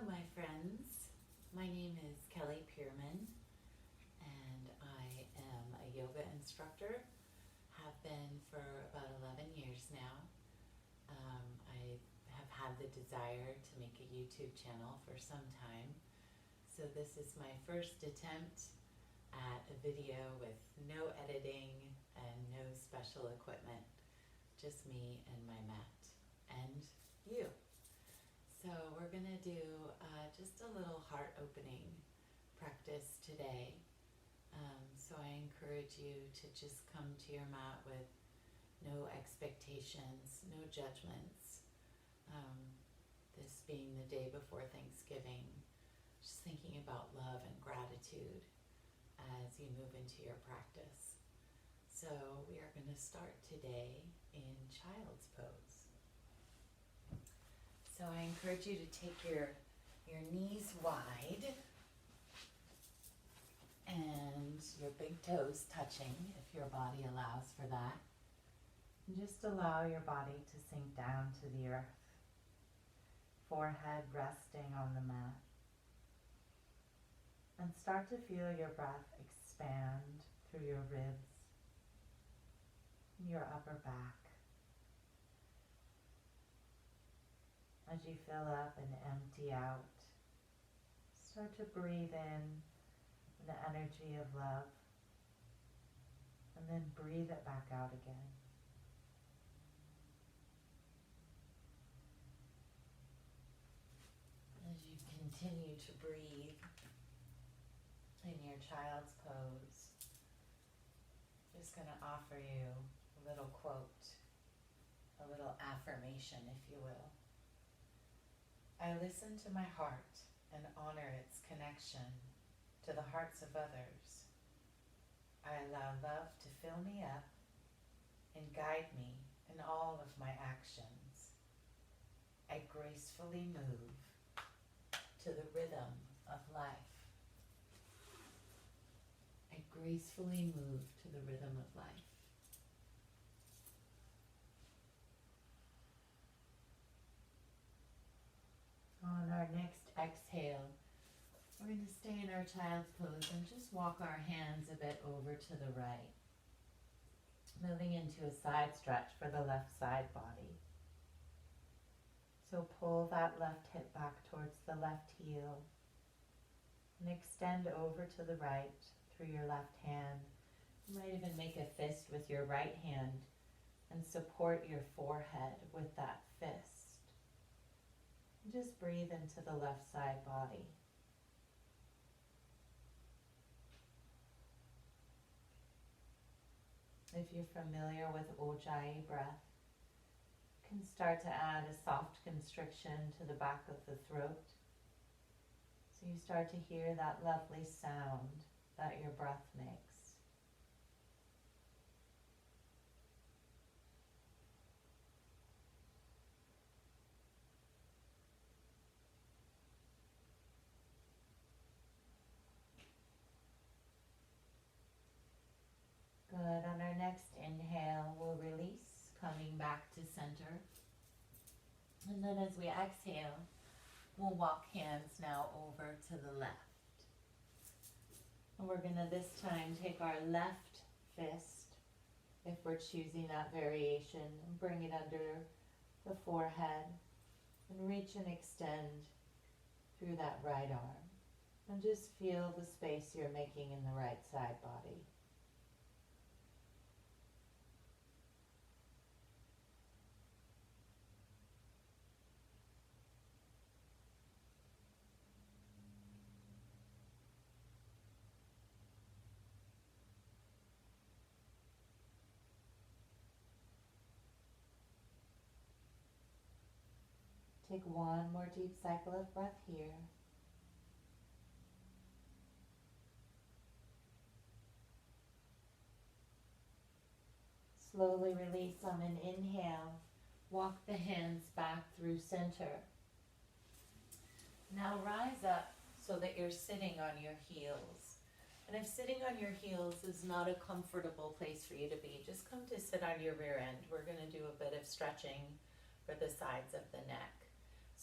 my friends. My name is Kelli Pearman, and I am a yoga instructor. Have been for about 11 years now. I have had the desire to make a YouTube channel for some time. So this is my first attempt at a video with no editing and no special equipment. Just me and my mat and you. So we're going to do just a little heart opening practice today. So I encourage you to just come to your mat with no expectations, no judgments. This being the day before Thanksgiving, just thinking about love and gratitude as you move into your practice. So we are going to start today in Child's Pose. So I encourage you to take your knees wide and your big toes touching if your body allows for that. And just allow your body to sink down to the earth, forehead resting on the mat. And start to feel your breath expand through your ribs, your upper back. As you fill up and empty out, start to breathe in the energy of love, and then breathe it back out again. As you continue to breathe in your Child's Pose, I'm just going to offer you a little quote, a little affirmation, if you will. I listen to my heart and honor its connection to the hearts of others. I allow love to fill me up and guide me in all of my actions. I gracefully move to the rhythm of life. I gracefully move to the rhythm of life. On our next exhale, we're going to stay in our Child's Pose and just walk our hands a bit over to the right, moving into a side stretch for the left side body. So pull that left hip back towards the left heel and extend over to the right through your left hand. You might even make a fist with your right hand and support your forehead with that fist. Just breathe into the left side body. If you're familiar with Ujjayi breath, you can start to add a soft constriction to the back of the throat. So you start to hear that lovely sound that your breath makes. Good. On our next inhale, we'll release, coming back to center. And then as we exhale, we'll walk hands now over to the left. And we're going to this time take our left fist, if we're choosing that variation, and bring it under the forehead and reach and extend through that right arm. And just feel the space you're making in the right side body. Take one more deep cycle of breath here. Slowly release on an inhale. Walk the hands back through center. Now rise up so that you're sitting on your heels. And if sitting on your heels is not a comfortable place for you to be, just come to sit on your rear end. We're going to do a bit of stretching for the sides of the neck.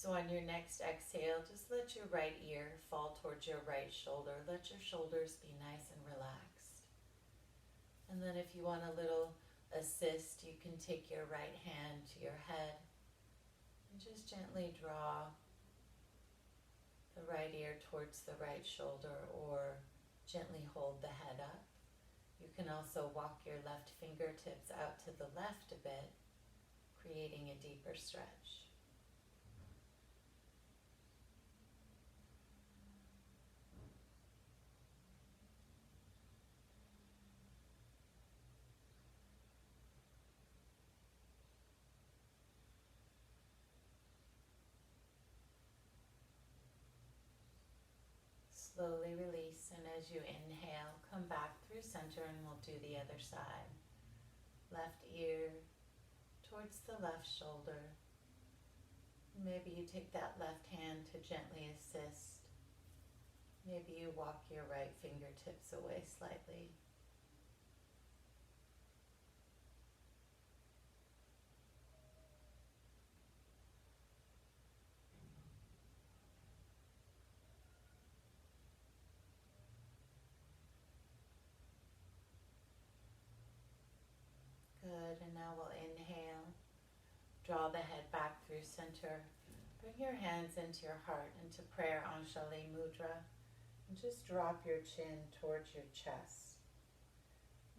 So on your next exhale, just let your right ear fall towards your right shoulder. Let your shoulders be nice and relaxed. And then if you want a little assist, you can take your right hand to your head and just gently draw the right ear towards the right shoulder, or gently hold the head up. You can also walk your left fingertips out to the left a bit, creating a deeper stretch. Slowly release, and as you inhale, come back through center and we'll do the other side. Left ear towards the left shoulder. Maybe you take that left hand to gently assist. Maybe you walk your right fingertips away slightly. Good, and now we'll inhale. Draw the head back through center. Bring your hands into your heart, into prayer Anjali Mudra. And just drop your chin towards your chest.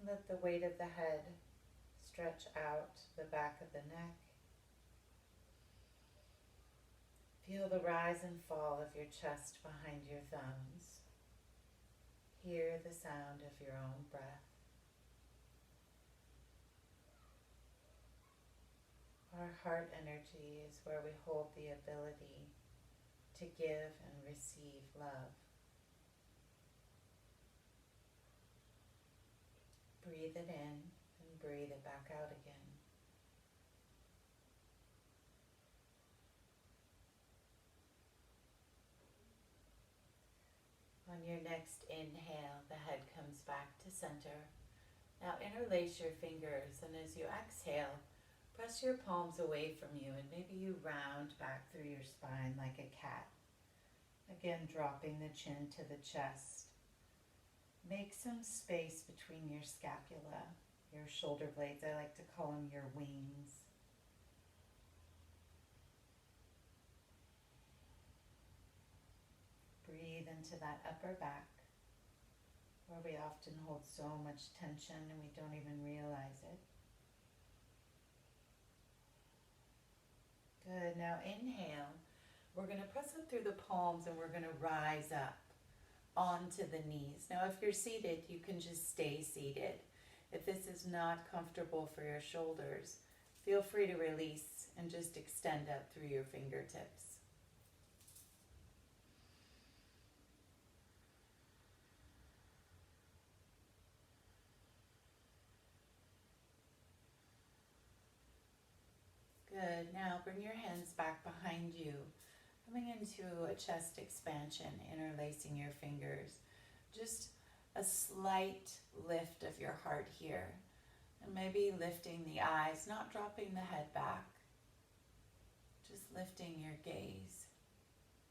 Let the weight of the head stretch out the back of the neck. Feel the rise and fall of your chest behind your thumbs. Hear the sound of your own breath. Our heart energy is where we hold the ability to give and receive love. Breathe it in and breathe it back out again. On your next inhale, the head comes back to center. Now interlace your fingers, and as you exhale, press your palms away from you, and maybe you round back through your spine like a cat. Again, dropping the chin to the chest. Make some space between your scapula, your shoulder blades. I like to call them your wings. Breathe into that upper back, where we often hold so much tension and we don't even realize it. Good, now inhale. We're going to press up through the palms and we're going to rise up onto the knees. Now if you're seated, you can just stay seated. If this is not comfortable for your shoulders, feel free to release and just extend up through your fingertips. Good. Now bring your hands back behind you, coming into a chest expansion, interlacing your fingers. Just a slight lift of your heart here, and maybe lifting the eyes, not dropping the head back. Just lifting your gaze.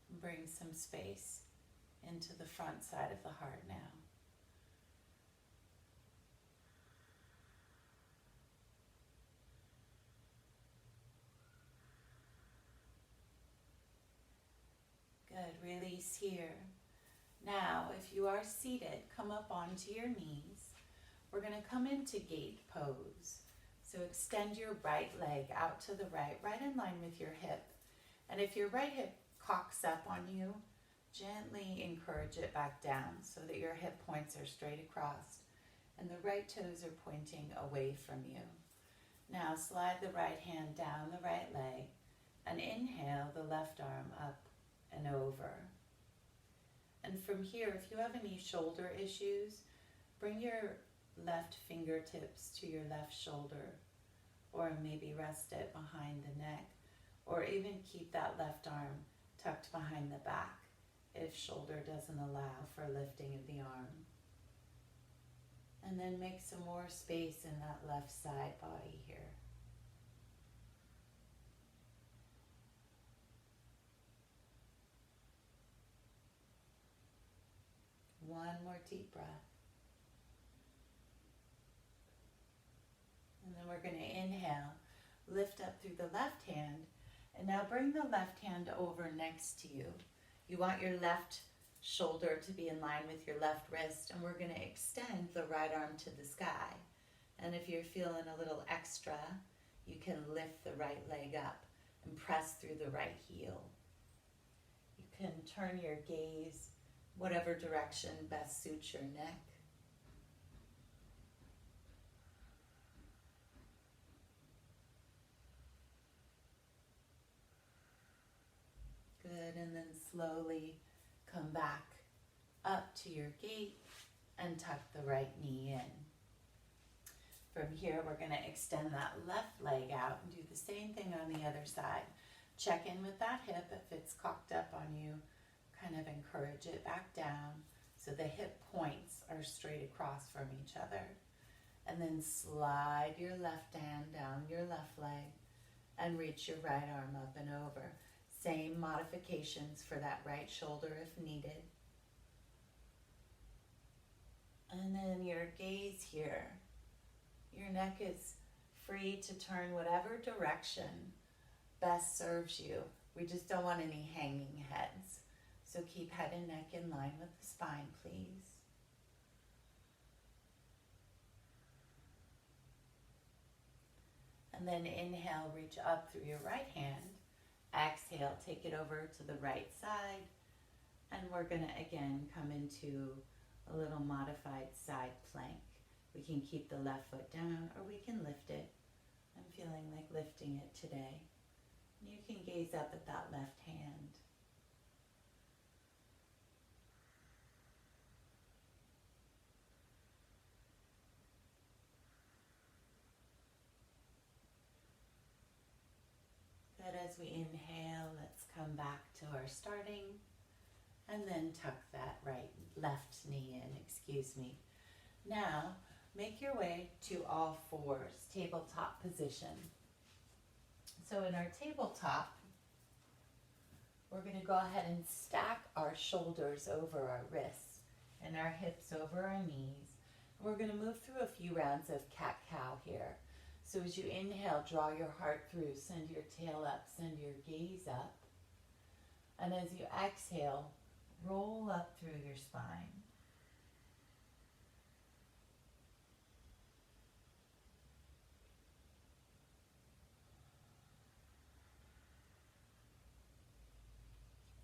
And bring some space into the front side of the heart now. Good, release here. Now, if you are seated, come up onto your knees. We're going to come into Gait Pose. So extend your right leg out to the right, right in line with your hip. And if your right hip cocks up on you, gently encourage it back down so that your hip points are straight across and the right toes are pointing away from you. Now slide the right hand down the right leg and inhale the left arm up and over. And from here, if you have any shoulder issues, bring your left fingertips to your left shoulder, or maybe rest it behind the neck, or even keep that left arm tucked behind the back if shoulder doesn't allow for lifting of the arm. And then make some more space in that left side body here. deep breath. And then we're going to inhale, lift up through the left hand, and now bring the left hand over next to you. You want your left shoulder to be in line with your left wrist, and we're going to extend the right arm to the sky. And if you're feeling a little extra, you can lift the right leg up and press through the right heel. You can turn your gaze whatever direction best suits your neck. Good, and then slowly come back up to your gate and tuck the right knee in. From here, we're going to extend that left leg out and do the same thing on the other side. Check in with that hip. If it's cocked up on you, kind of encourage it back down so the hip points are straight across from each other. And then slide your left hand down your left leg and reach your right arm up and over. Same modifications for that right shoulder if needed. And then your gaze here. Your neck is free to turn whatever direction best serves you. We just don't want any hanging heads. So keep head and neck in line with the spine, please. And then inhale, reach up through your right hand. Exhale, take it over to the right side. And we're going to again come into a little modified side plank. We can keep the left foot down or we can lift it. I'm feeling like lifting it today. You can gaze up at that left hand. Good, as we inhale, let's come back to our starting and then tuck that left knee in, Now, make your way to all fours, tabletop position. So in our tabletop, we're going to go ahead and stack our shoulders over our wrists and our hips over our knees. We're going to move through a few rounds of cat-cow here. So as you inhale, draw your heart through, send your tail up, send your gaze up. And as you exhale, roll up through your spine.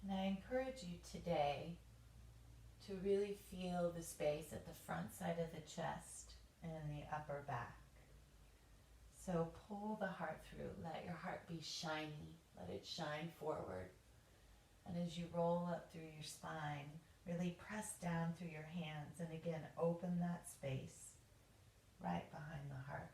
And I encourage you today to really feel the space at the front side of the chest and in the upper back. So pull the heart through, let your heart be shiny, let it shine forward. And as you roll up through your spine, really press down through your hands and again open that space right behind the heart.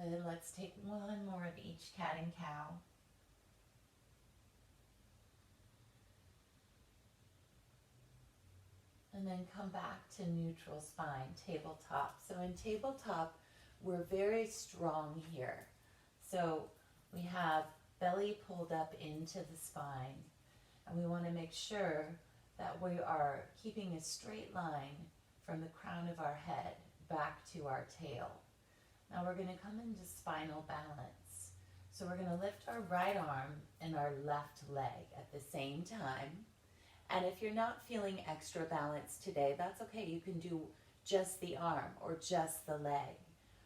Good, let's take one more of each cat and cow. And then come back to neutral spine, tabletop. So in tabletop, we're very strong here. So we have belly pulled up into the spine. And we want to make sure that we are keeping a straight line from the crown of our head back to our tail. Now we're going to come into spinal balance. So we're going to lift our right arm and our left leg at the same time. And if you're not feeling extra balance today, that's okay. You can do just the arm or just the leg.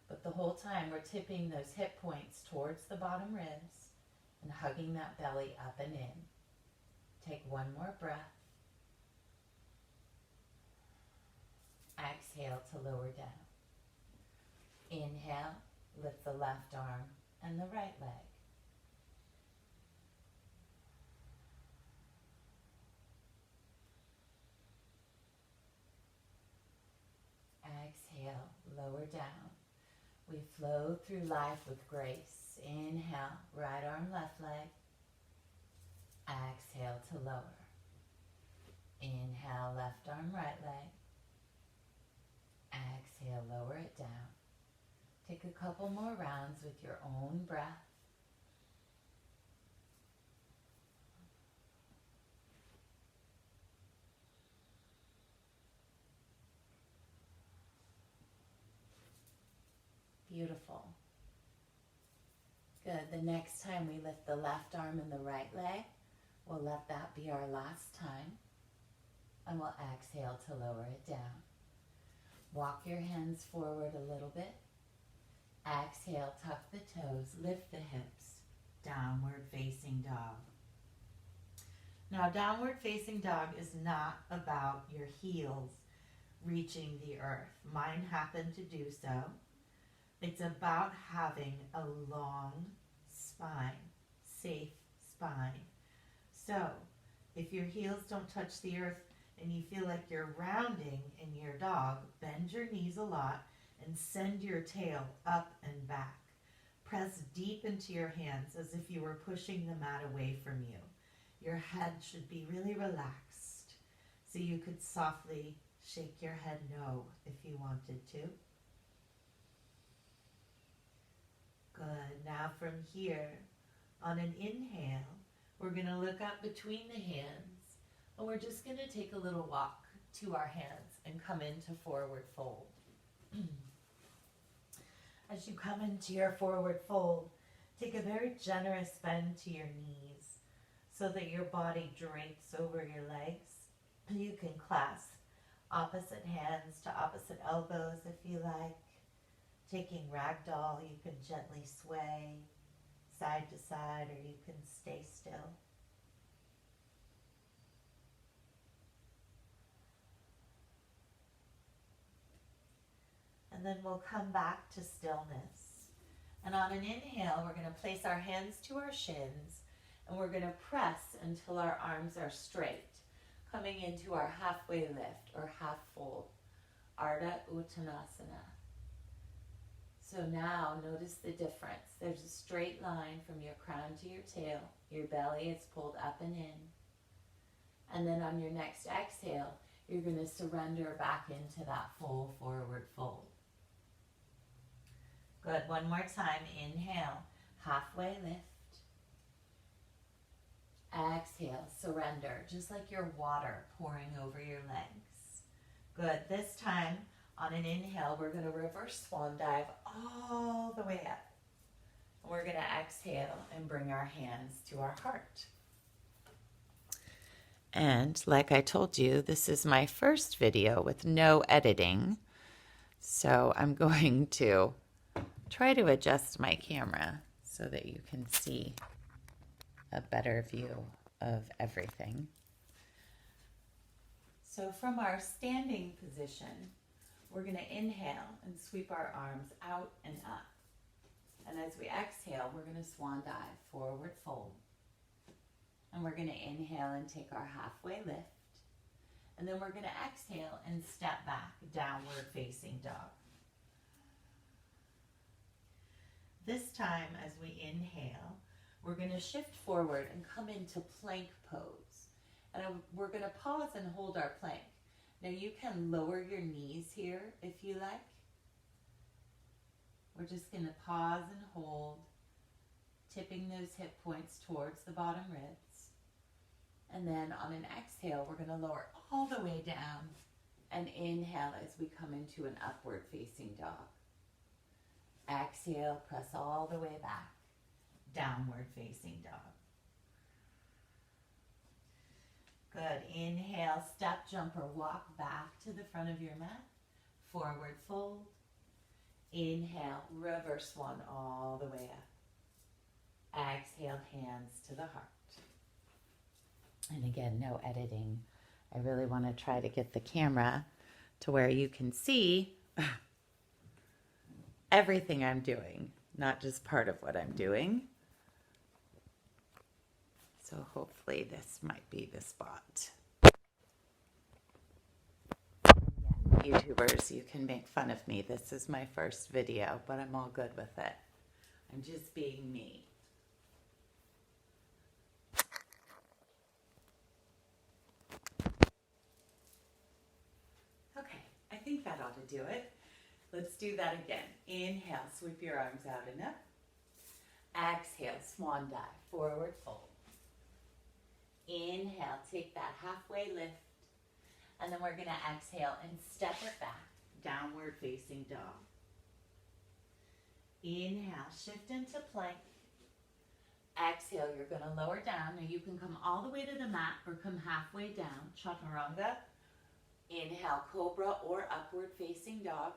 But the whole time we're tipping those hip points towards the bottom ribs and hugging that belly up and in. Take one more breath. Exhale to lower down. Inhale, lift the left arm and the right leg. Exhale, lower down. We flow through life with grace. Inhale, right arm, left leg. Exhale to lower. Inhale, left arm, right leg. Exhale, lower it down. Take a couple more rounds with your own breath. Beautiful. Good. The next time we lift the left arm and the right leg, we'll let that be our last time. And we'll exhale to lower it down. Walk your hands forward a little bit. Exhale, tuck the toes, lift the hips. Downward facing dog. Now, downward facing dog is not about your heels reaching the earth. Mine happen to do so. It's about having a long spine, safe spine. So, if your heels don't touch the earth and you feel like you're rounding in your dog, bend your knees a lot and send your tail up and back. Press deep into your hands as if you were pushing the mat away from you. Your head should be really relaxed, so you could softly shake your head no if you wanted to. Good. Now from here, on an inhale, we're going to look up between the hands, and we're just going to take a little walk to our hands and come into forward fold. As you come into your forward fold, take a very generous bend to your knees so that your body drapes over your legs. You can clasp opposite hands to opposite elbows if you like. Taking ragdoll, you can gently sway side to side, or you can stay still. And then we'll come back to stillness. And on an inhale, we're going to place our hands to our shins, and we're going to press until our arms are straight, coming into our halfway lift or half fold, Ardha Uttanasana. So now notice the difference. There's a straight line from your crown to your tail. Your belly is pulled up and in. And then on your next exhale, you're going to surrender back into that full forward fold. Good. One more time. Inhale. Halfway lift. Exhale. Surrender. Just like your water pouring over your legs. Good. This time, on an inhale, we're going to reverse swan dive all the way up. We're going to exhale and bring our hands to our heart. And like I told you, this is my first video with no editing. So I'm going to try to adjust my camera so that you can see a better view of everything. So from our standing position, we're going to inhale and sweep our arms out and up. And as we exhale, we're going to swan dive, forward fold. And we're going to inhale and take our halfway lift. And then we're going to exhale and step back, downward facing dog. This time, as we inhale, we're going to shift forward and come into plank pose. And we're going to pause and hold our plank. Now you can lower your knees here if you like. We're just going to pause and hold, tipping those hip points towards the bottom ribs. And then on an exhale, we're going to lower all the way down and inhale as we come into an upward facing dog. Exhale, press all the way back, downward facing dog. Good. Inhale, step, jump, or walk back to the front of your mat. Forward fold. Inhale, reverse swan all the way up. Exhale, hands to the heart. And again, no editing. I really want to try to get the camera to where you can see everything I'm doing, not just part of what I'm doing. So hopefully this might be the spot. Yeah, YouTubers, you can make fun of me. This is my first video, but I'm all good with it. I'm just being me. Okay, I think that ought to do it. Let's do that again. Inhale, sweep your arms out and up. Exhale, swan dive, forward fold. Inhale, take that halfway lift. And then we're gonna exhale and step it back, downward facing dog. Inhale, shift into plank. Exhale, you're gonna lower down. Now you can come all the way to the mat or come halfway down, chaturanga. Inhale, cobra or upward facing dog.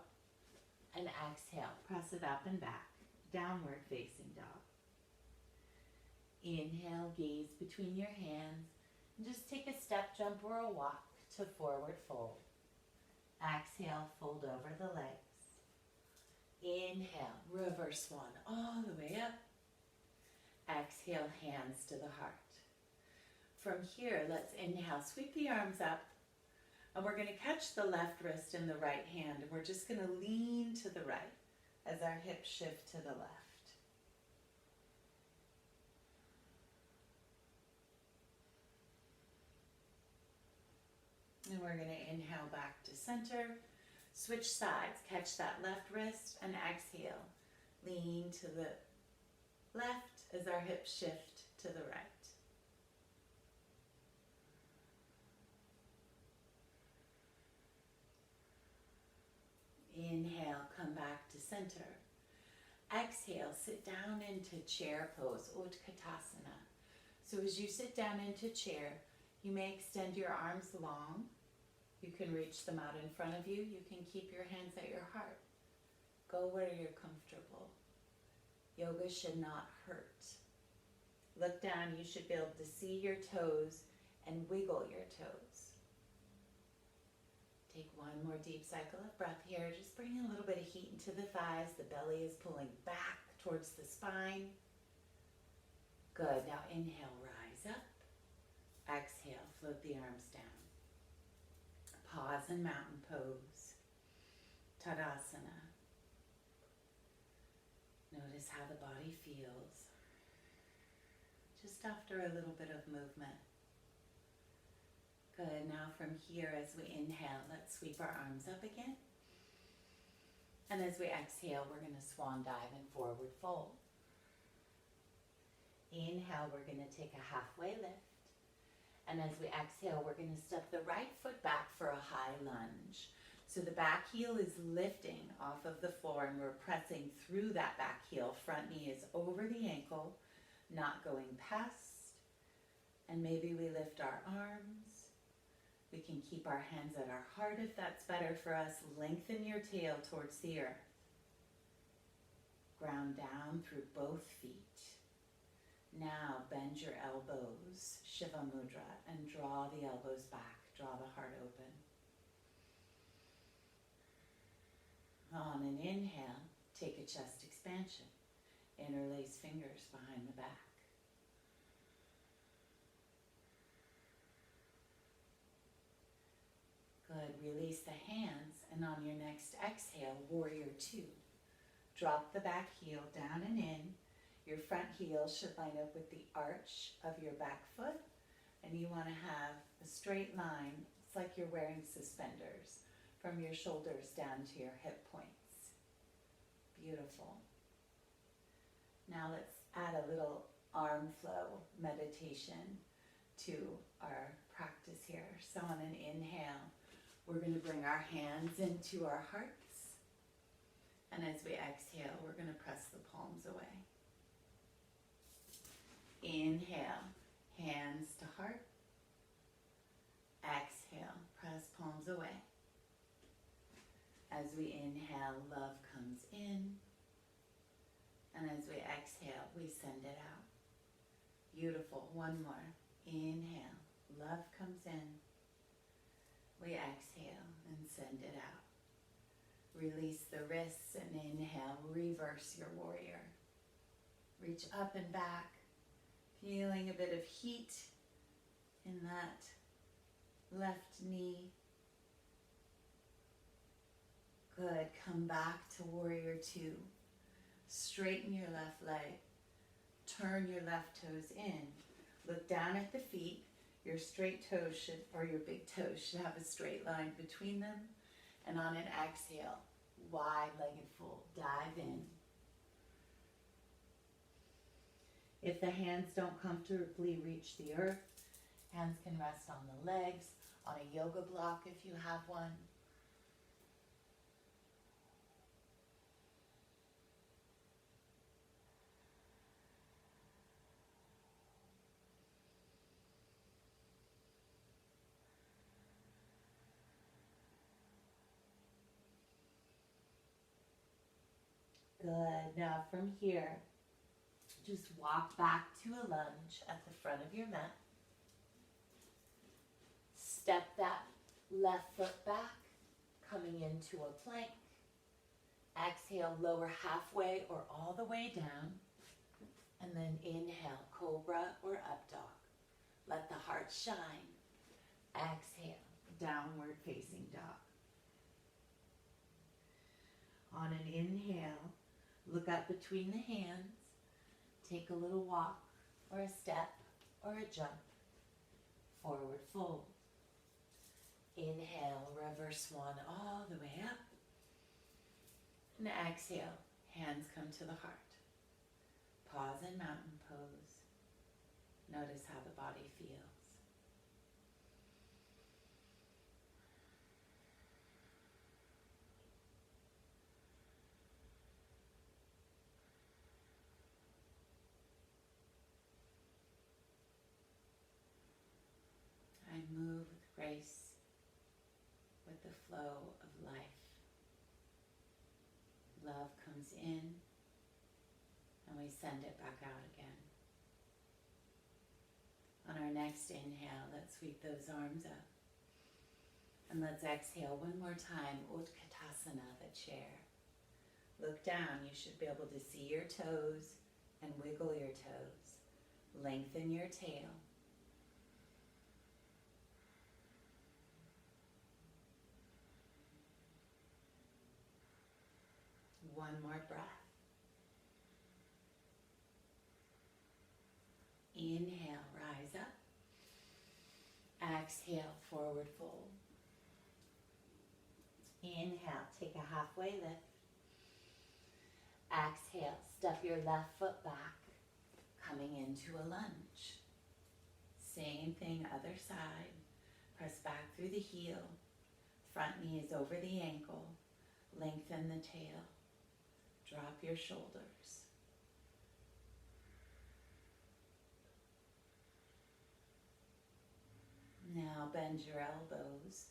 And exhale, press it up and back, downward facing dog. Inhale, gaze between your hands, and just take a step, jump, or a walk to forward fold. Exhale, fold over the legs. Inhale, reverse swan all the way up. Exhale, hands to the heart. From here, let's inhale, sweep the arms up. And we're going to catch the left wrist in the right hand. And we're just going to lean to the right as our hips shift to the left. And we're going to inhale back to center. Switch sides. Catch that left wrist and exhale. Lean to the left as our hips shift to the right. Inhale, come back to center. Exhale, sit down into chair pose, Katasana. So as you sit down into chair, you may extend your arms long. You can reach them out in front of you. You can keep your hands at your heart. Go where you're comfortable. Yoga should not hurt. Look down, you should be able to see your toes and wiggle your toes. Take one more deep cycle of breath here. Just bring a little bit of heat into the thighs. The belly is pulling back towards the spine. Good. Now inhale, rise up. Exhale, float the arms down. Pause in mountain pose. Katasana. Notice how the body feels. Just after a little bit of movement. Good. Now from here, as we inhale, let's sweep our arms up again. And as we exhale, we're going to swan dive and forward fold. Inhale, we're going to take a halfway lift. And as we exhale, we're going to step the right foot back for a high lunge. So the back heel is lifting off of the floor and we're pressing through that back heel. Front knee is over the ankle, not going past. And maybe we lift our arms. We can keep our hands at our heart if that's better for us. Lengthen your tail towards the earth. Ground down through both feet. Now bend your elbows, Shiva Mudra, and draw the elbows back. Draw the heart open. On an inhale, take a chest expansion. Interlace fingers behind the back. Good. Release the hands, and on your next exhale, warrior two. Drop the back heel down and in. Your front heel should line up with the arch of your back foot, and you want to have a straight line. It's like you're wearing suspenders from your shoulders down to your hip points. Beautiful. Now let's add a little arm flow meditation to our practice here. So on an inhale, we're going to bring our hands into our hearts. And as we exhale, we're going to press the palms away. Inhale, hands to heart. Exhale, press palms away. As we inhale, love comes in. And as we exhale, we send it out. Beautiful. One more. Inhale, love comes in. We exhale and send it out. Release the wrists and inhale, reverse your warrior. Reach up and back, feeling a bit of heat in that left knee. Good. Come back to warrior two. Straighten your left leg. Turn your left toes in. Look down at the feet. Your straight toes should, or your big toes should have a straight line between them. And on an exhale, Wide-legged fold. Dive in. If the hands don't comfortably reach the earth, hands can rest on the legs, on a yoga block if you have one. Good. Now from here, just walk back to a lunge at the front of your mat. Step that left foot back, coming into a plank. Exhale, lower halfway or all the way down. And then inhale, cobra or up dog. Let the heart shine. Exhale, downward facing dog. On an inhale, look up between the hands. Take a little walk or a step or a jump. Forward fold. Inhale, reverse swan all the way up. And exhale, hands come to the heart. Pause in mountain pose. Notice how the body feels. I move with grace, with the flow of life. Love comes in, and we send it back out again. On our next inhale, let's sweep those arms up. And let's exhale one more time, Katasana, the chair. Look down, you should be able to see your toes and wiggle your toes. Lengthen your tail. One more breath. Inhale, rise up. Exhale, forward fold. Inhale, take a halfway lift. Exhale, step your left foot back, coming into a lunge. Same thing, other side. Press back through the heel. Front knee is over the ankle. Lengthen the tail. Drop your shoulders. Now bend your elbows.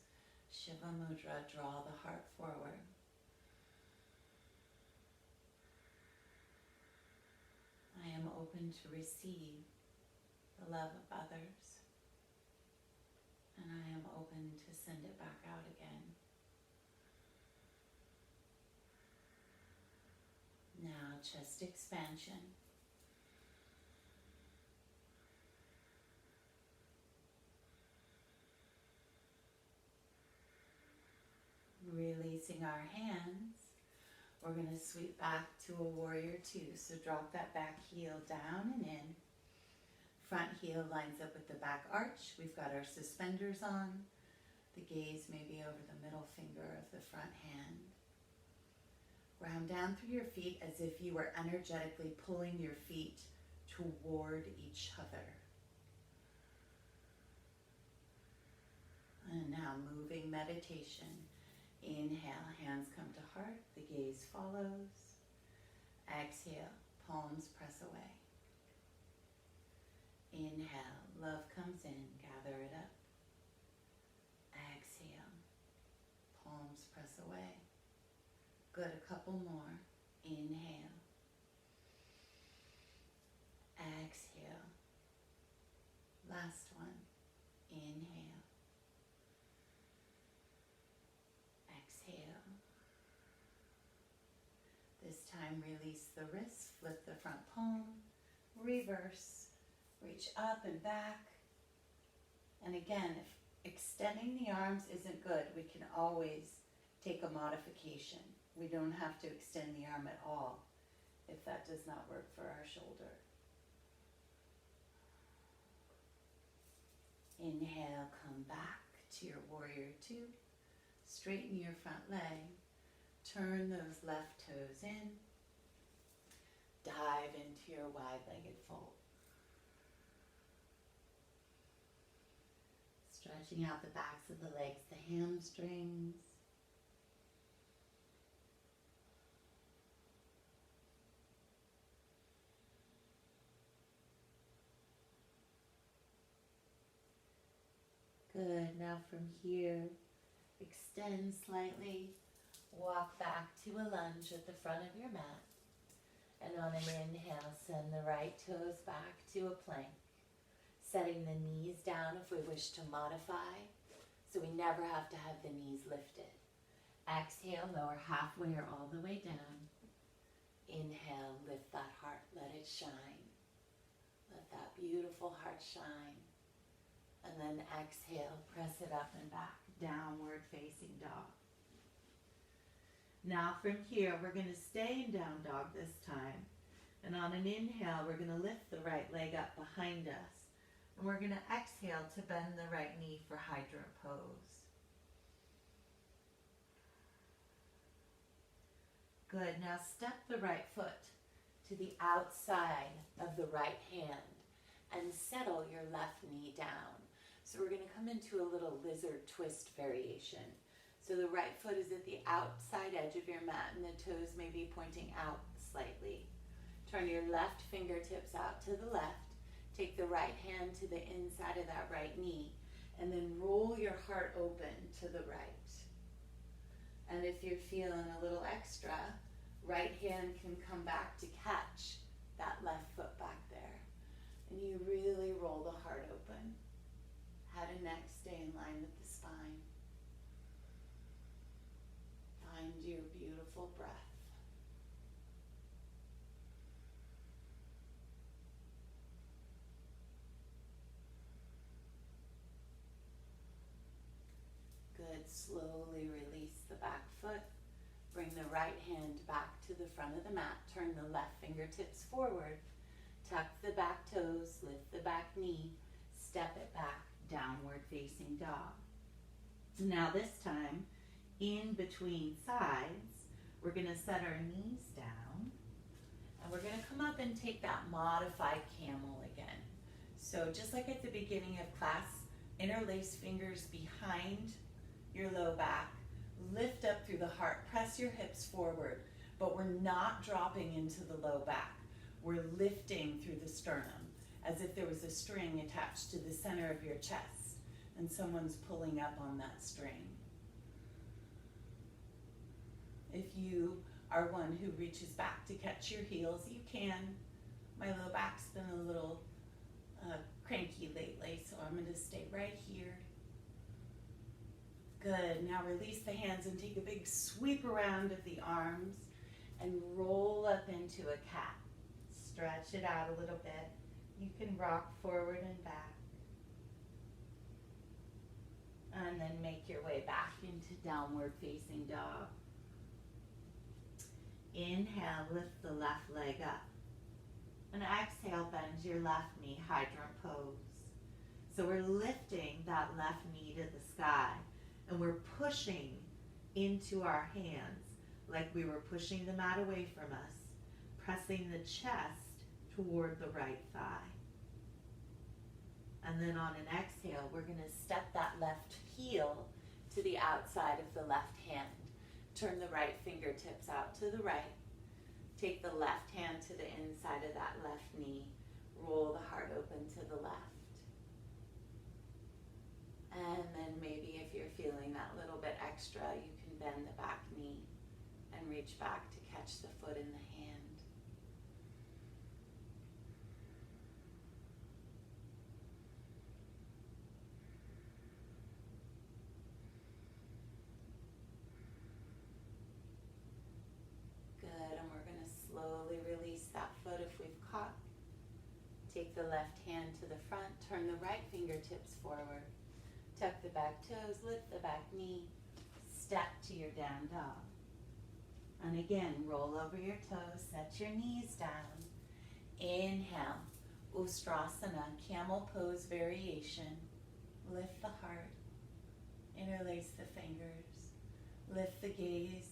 Shiva Mudra, draw the heart forward. I am open to receive the love of others. And I am open to send it back out again. Now, chest expansion. Releasing our hands, we're going to sweep back to a warrior two. So drop that back heel down and in. Front heel lines up with the back arch. We've got our suspenders on. The gaze may be over the middle finger of the front hand. Round down through your feet as if you were energetically pulling your feet toward each other. And now moving meditation. Inhale, hands come to heart, the gaze follows. Exhale, palms press away. Inhale, love comes in, gather it up. Exhale, palms press away. Good, a couple more. Inhale. Exhale. Last one. Inhale. Exhale. This time release the wrists, flip the front palm, reverse, reach up and back. And again, if extending the arms isn't good, we can always take a modification. We don't have to extend the arm at all if that does not work for our shoulder. Inhale, come back to your warrior two. Straighten your front leg. turn those left toes in. Dive into your wide-legged fold. Stretching out the backs of the legs, the hamstrings. Good. Now from here, extend slightly. Walk back to a lunge at the front of your mat. And on an inhale, send the right toes back to a plank. Setting the knees down if we wish to modify, so we never have to have the knees lifted. Exhale, lower halfway or all the way down. Inhale, lift that heart, let it shine. Let that beautiful heart shine. And then exhale, press it up and back, downward facing dog. Now from here, we're going to stay in down dog this time. And on an inhale, we're going to lift the right leg up behind us. And we're going to exhale to bend the right knee for hydrant pose. Good. Now step the right foot to the outside of the right hand and settle your left knee down. So we're going to come into a little lizard twist variation. So the right foot is at the outside edge of your mat and the toes may be pointing out slightly. Turn your left fingertips out to the left. Take the right hand to the inside of that right knee and then roll your heart open to the right. And if you're feeling a little extra, right hand can come back to catch that left foot back there. And you really roll the heart open. Head and neck stay in line with the spine. Find your beautiful breath. Good. Slowly release the back foot. Bring the right hand back to the front of the mat. Turn the left fingertips forward. Tuck the back toes. Lift the back knee. Step it back. Downward facing dog. Now this time, in between sides, we're going to set our knees down. And we're going to come up and take that modified camel again. So just like at the beginning of class, interlace fingers behind your low back, lift up through the heart, press your hips forward, but we're not dropping into the low back. We're lifting through the sternum as if there was a string attached to the center of your chest and someone's pulling up on that string. If you are one who reaches back to catch your heels, you can. My low back's been a little cranky lately, so I'm going to stay right here. Good. Now release the hands and take a big sweep around of the arms and roll up into a cat. Stretch it out a little bit. You can rock forward and back. And then make your way back into downward facing dog. Inhale, lift the left leg up. And exhale, bend your left knee, hydrant pose. So we're lifting that left knee to the sky. And we're pushing into our hands like we were pushing the mat away from us, pressing the chest toward the right thigh. And then on an exhale, we're going to step that left heel to the outside of the left hand. Turn the right fingertips out to the right. Take the left hand to the inside of that left knee. Roll the heart open to the left. And then maybe if you're feeling that little bit extra, you can bend the back knee and reach back to catch the foot in the hand. Good, and we're going to slowly release that foot if we've caught. Take the left hand to the front, turn the right fingertips forward. Tuck the back toes, lift the back knee, step to your down dog. And again, roll over your toes, set your knees down. Inhale, Ustrasana, Camel Pose variation. Lift the heart, interlace the fingers, lift the gaze,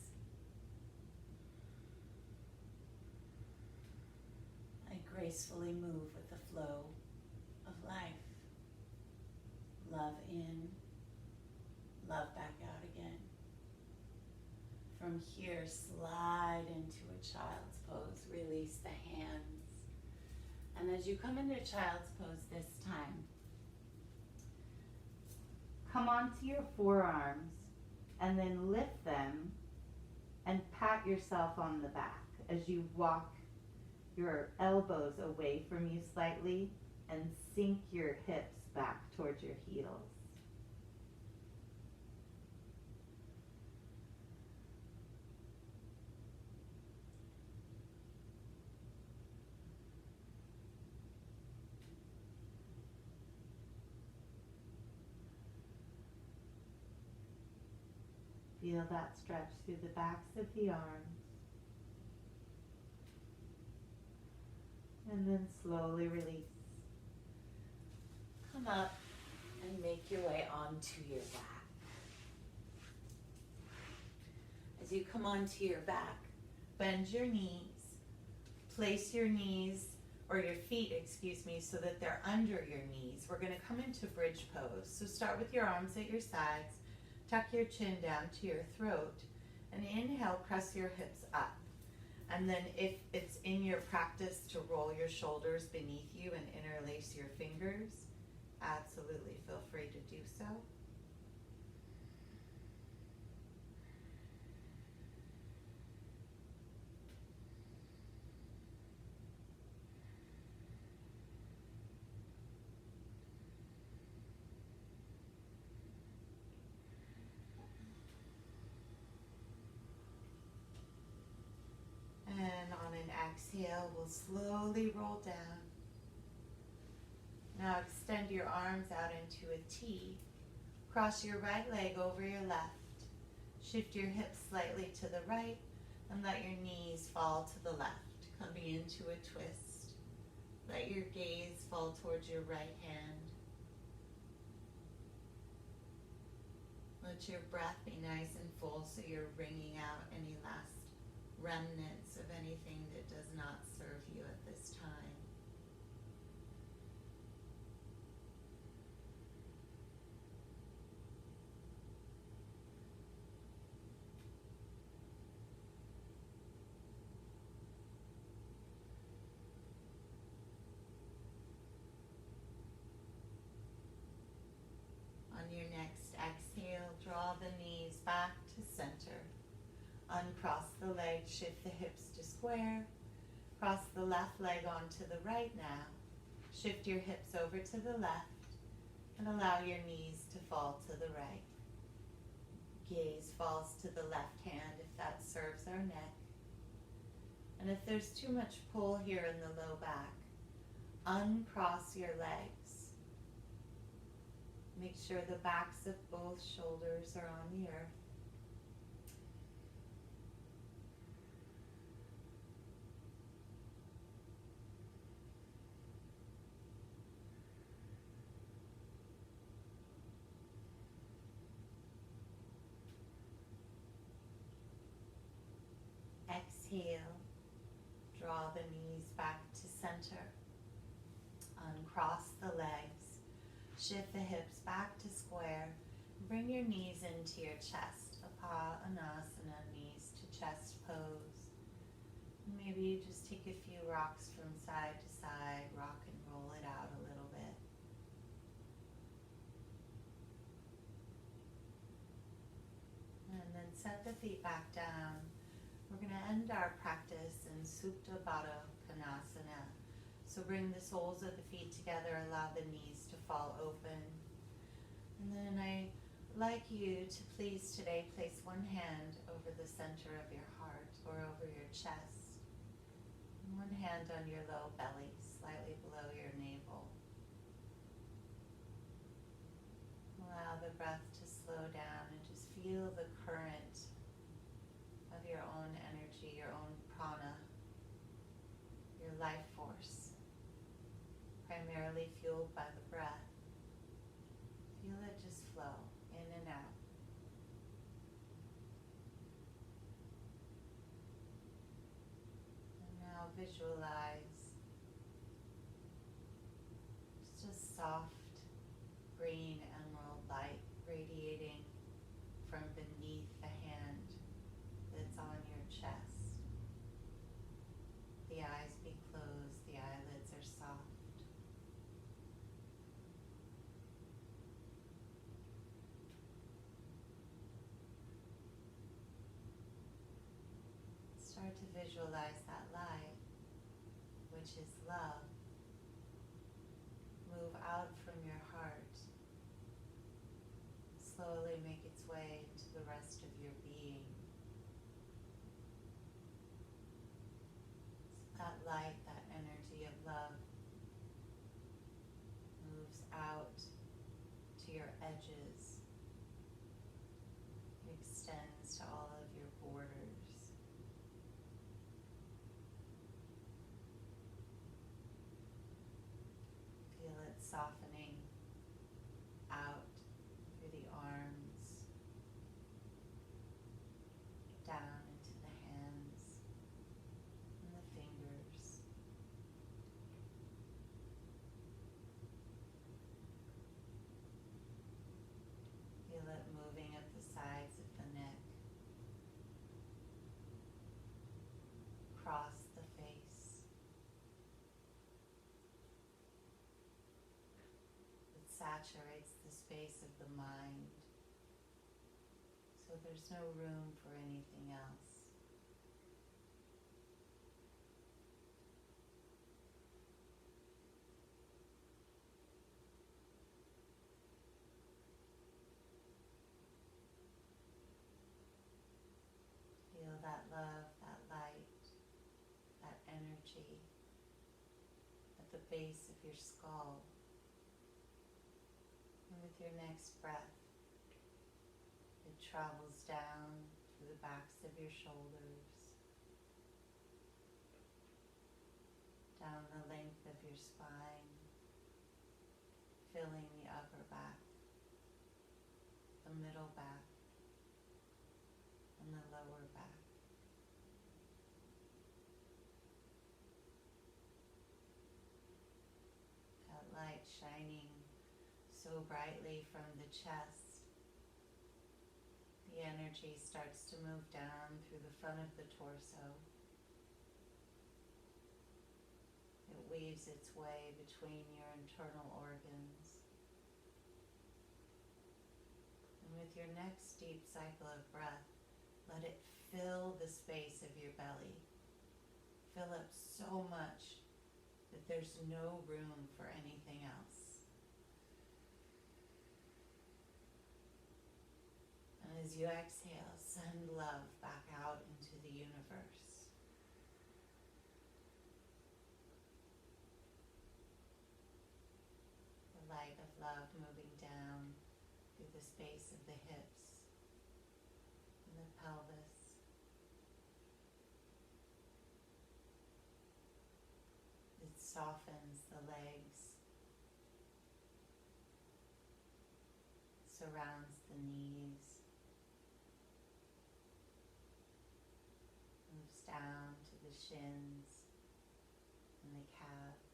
gracefully move with the flow of life. Love in, love back out again. From here, slide into a child's pose. Release the hands. And as you come into child's pose this time, come onto your forearms and then lift them and pat yourself on the back as you walk your elbows away from you slightly and sink your hips back towards your heels. Feel that stretch through the backs of the arms. And then slowly release. Come up and make your way onto your back. As you come onto your back, bend your knees. Place your knees, or your feet, so that they're under your knees. We're going to come into bridge pose. So start with your arms at your sides. Tuck your chin down to your throat. And inhale, press your hips up. And then if it's in your practice to roll your shoulders beneath you and interlace your fingers, absolutely feel free to do so. And on an exhale, we'll slowly roll down. Now extend your arms out into a T. Cross your right leg over your left. Shift your hips slightly to the right and let your knees fall to the left. Coming into a twist. Let your gaze fall towards your right hand. Let your breath be nice and full so you're wringing out any last remnants of anything that does not serve you at this time. On your next exhale, draw the knees back to center. Uncross the legs, shift the hips to square. Cross the left leg onto the right now. Shift your hips over to the left and allow your knees to fall to the right. Gaze falls to the left hand if that serves our neck. And if there's too much pull here in the low back, uncross your legs. Make sure the backs of both shoulders are on the earth. Exhale, draw the knees back to center. Uncross the legs, shift the hips back to square. Bring your knees into your chest, Kanasana, knees to chest pose. Maybe you just take a few rocks from side to side, rock and roll it out a little bit. And then set the feet back down. We're going to end our practice in Souptabato Kanasana. So bring the soles of the feet together, allow the knees to fall open. And then I'd like you to please today place one hand over the center of your heart or over your chest. And one hand on your low belly, slightly below your navel. Allow the breath to slow down and just feel the current of your own energy, your own prana, your life force, primarily fueled by the breath. Feel it just flow in and out. And now visualize soft green emerald light radiating from beneath the hand that's on your chest. The eyes be closed, the eyelids are soft. Start to visualize that light, which is love, move out from your heart, slowly make its way into the rest of your being. That light, that energy of love moves out to your edges. It extends to all of your borders. Feel it softening out through the arms, down into the hands and the fingers. Feel it moving up the sides of the neck, across the face. It saturates the space of the mind, so there's no room for anything else. Feel that love, that light, that energy at the base of your skull. And with your next breath, it travels down through the backs of your shoulders, down the length of your spine, filling the upper back, the middle back, and the lower back. That light shining so brightly from the chest. The energy starts to move down through the front of the torso. It weaves its way between your internal organs. And with your next deep cycle of breath, let it fill the space of your belly. Fill up so much that there's no room for anything else. And as you exhale, send love back out into the universe. The light of love moving down through the space of the hips and the pelvis. It softens the legs, surrounds the knees, moves down to the shins and the calves.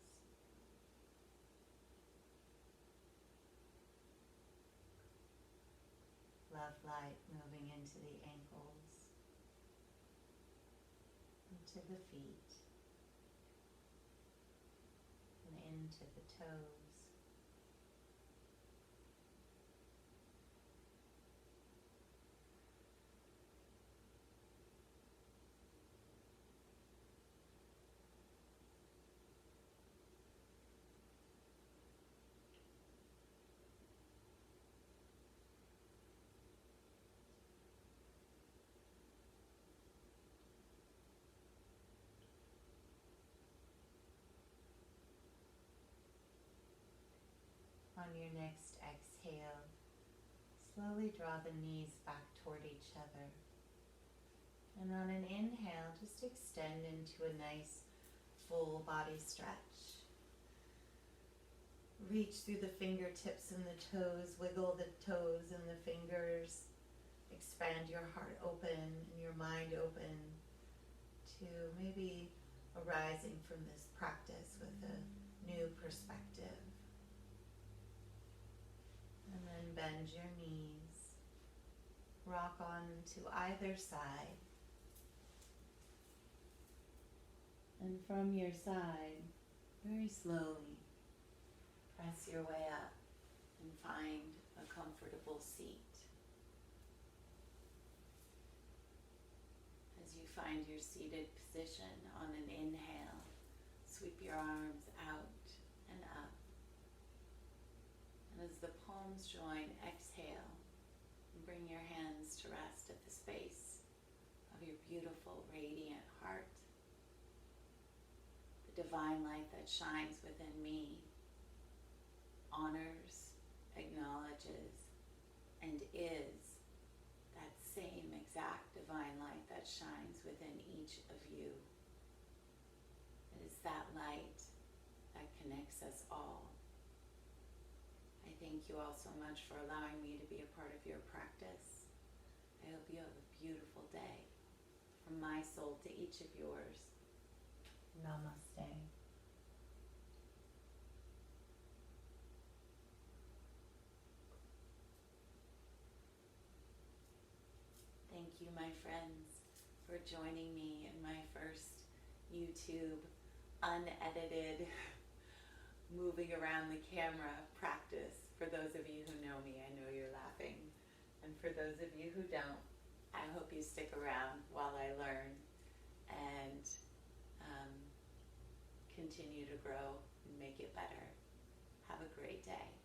Love light moving into the ankles, into the feet, and into the toes. On your next exhale, slowly draw the knees back toward each other. And on an inhale, just extend into a nice full body stretch. Reach through the fingertips and the toes, wiggle the toes and the fingers. Expand your heart open and your mind open to maybe arising from this practice with a new perspective. bend your knees. Rock on to either side. And from your side, very slowly, press your way up and find a comfortable seat. As you find your seated position, on an inhale, sweep your arms out and up. And as the palms join, exhale and bring your hands to rest at the space of your beautiful, radiant heart. The divine light that shines within me honors, acknowledges, and is that same exact divine light that shines within each of you. It is that light that connects us all. I thank you all so much for allowing me to be a part of your practice. I hope you have a beautiful day. From my soul to each of yours. Namaste. Thank you, my friends, for joining me in my first YouTube unedited moving around the camera practice. For those of you who know me, I know you're laughing. And for those of you who don't, I hope you stick around while I learn and continue to grow and make it better. Have a great day.